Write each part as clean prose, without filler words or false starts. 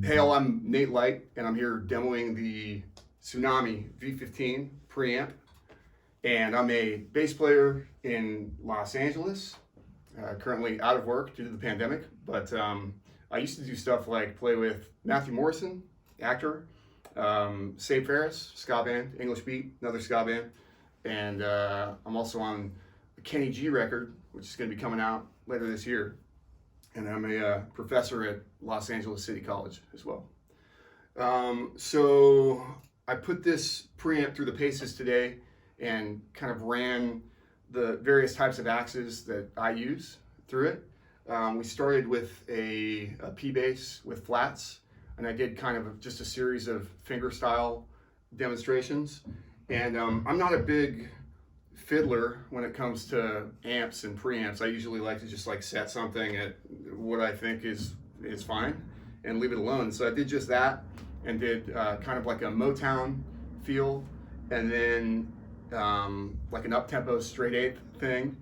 Hey all, I'm Nate Light, and I'm here demoing the Tsunami V-15 preamp. And I'm a bass player in Los Angeles, currently out of work due to the pandemic. But I used to do stuff like play with Matthew Morrison, actor, Save Ferris, ska band, English Beat, another ska band. And I'm also on the Kenny G record, which is going to be coming out later this year. And I'm a professor at Los Angeles City College as well. So I put this preamp through the paces today and kind of ran the various types of axes that I use through it. We started with a Pbass with flats, and I did kind of just a series of finger style demonstrations. And I'm not a big fiddler when it comes to amps and preamps. I usually like to just like set something at what I think is fine and leave it alone. So I did just that and did kind of like a Motown feel, and then like an up-tempo straight eighth thing,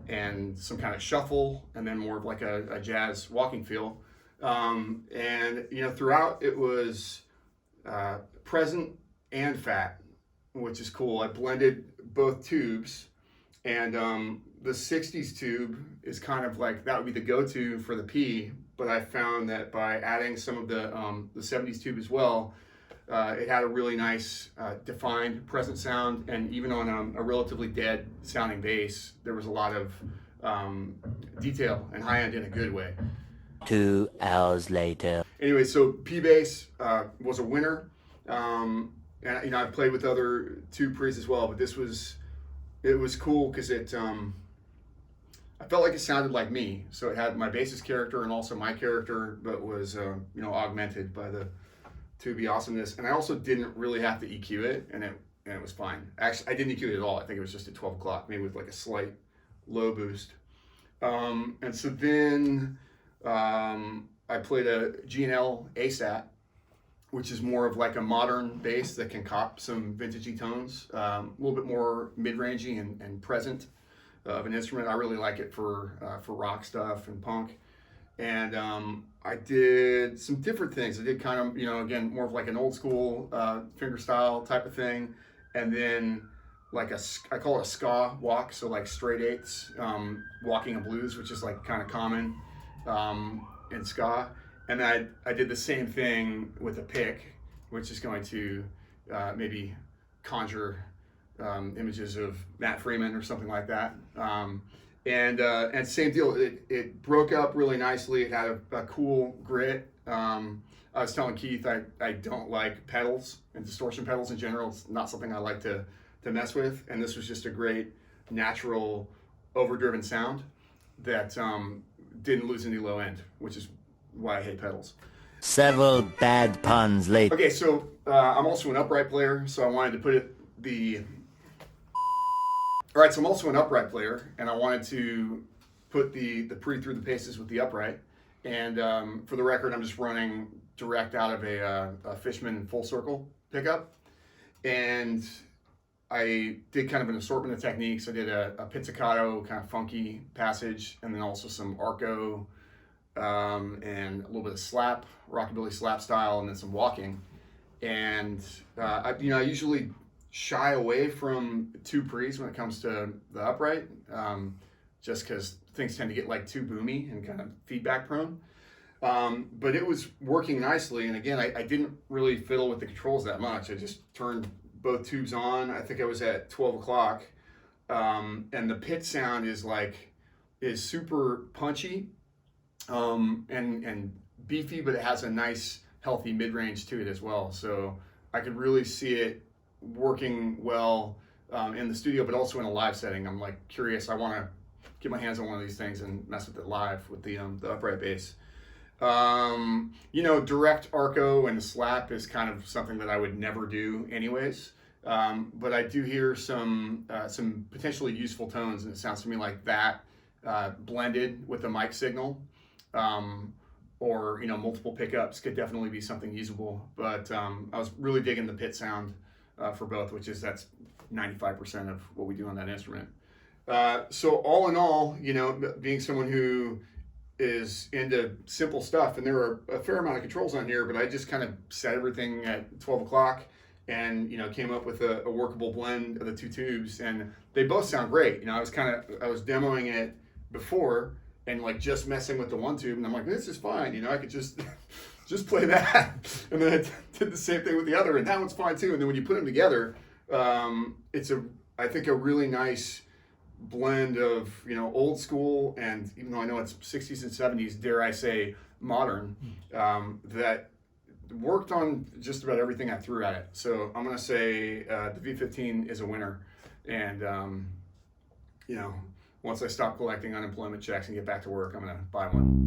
and some kind of shuffle, and then more of like a jazz walking feel. And you know, throughout it was present and fat, which is cool. I blended both tubes, and the 60s tube is kind of like, that would be the go-to for the P, but I found that by adding some of the 70s tube as well, it had a really nice defined present sound, and even on a relatively dead sounding bass, there was a lot of detail and high end in a good way. 2 hours later. Anyway, so Pbass was a winner. And you know, I've played with other tube pre's as well, but it was cool because I felt like it sounded like me. So it had my bassist character and also my character, but was you know, augmented by the tubey awesomeness. And I also didn't really have to EQ it, and it was fine. Actually, I didn't EQ it at all. I think it was just at 12 o'clock, maybe with like a slight low boost. And so then I played a G&L ASAT, which is more of like a modern bass that can cop some vintagey tones, a little bit more mid-rangey and present of an instrument. I really like it for rock stuff and punk. And I did some different things. I did kind of, you know, again, more of like an old school finger style type of thing. And then like I call it a ska walk, so like straight eighths, walking a blues, which is like kind of common in ska. And then I did the same thing with a pick, which is going to maybe conjure images of Matt Freeman or something like that. And same deal, it broke up really nicely. It had a cool grit. I was telling Keith I don't like pedals and distortion pedals in general. It's not something I like to mess with. And this was just a great natural overdriven sound that didn't lose any low end, which is why I hate pedals. Several bad puns later. Okay, so I'm also an upright player, so I wanted to put All right, so I'm also an upright player, and I wanted to put the pre through the paces with the upright. And for the record, I'm just running direct out of a Fishman full circle pickup. And I did kind of an assortment of techniques. I did a pizzicato kind of funky passage, and then also some arco, and a little bit of slap, rockabilly slap style, and then some walking. And I usually shy away from two pre's when it comes to the upright, just because things tend to get like too boomy and kind of feedback prone. But it was working nicely, and again, I didn't really fiddle with the controls that much. I just turned both tubes on. I think I was at 12 o'clock, and the pit sound is super punchy. And beefy, but it has a nice healthy mid-range to it as well. So I could really see it working well in the studio, but also in a live setting. I'm like curious. I want to get my hands on one of these things and mess with it live with the upright bass. You know, direct arco and slap is kind of something that I would never do anyways. But I do hear some potentially useful tones, and it sounds to me like that blended with the mic signal. Or you know, multiple pickups could definitely be something usable, but I was really digging the pit sound for both, that's 95% of what we do on that instrument. So all in all, you know, being someone who is into simple stuff, and there are a fair amount of controls on here, but I just kind of set everything at 12 o'clock and, you know, came up with a workable blend of the two tubes, and they both sound great. You know, I was demoing it before and like just messing with the one tube, and I'm like, this is fine. You know, I could just just play that, and then I did the same thing with the other, and that one's fine too. And then when you put them together, it's I think a really nice blend of, you know, old school, and even though I know it's 60s and 70s, dare I say modern, that worked on just about everything I threw at it. So I'm gonna say the V-15 is a winner, and you know, once I stop collecting unemployment checks and get back to work, I'm gonna buy one.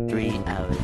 3 hours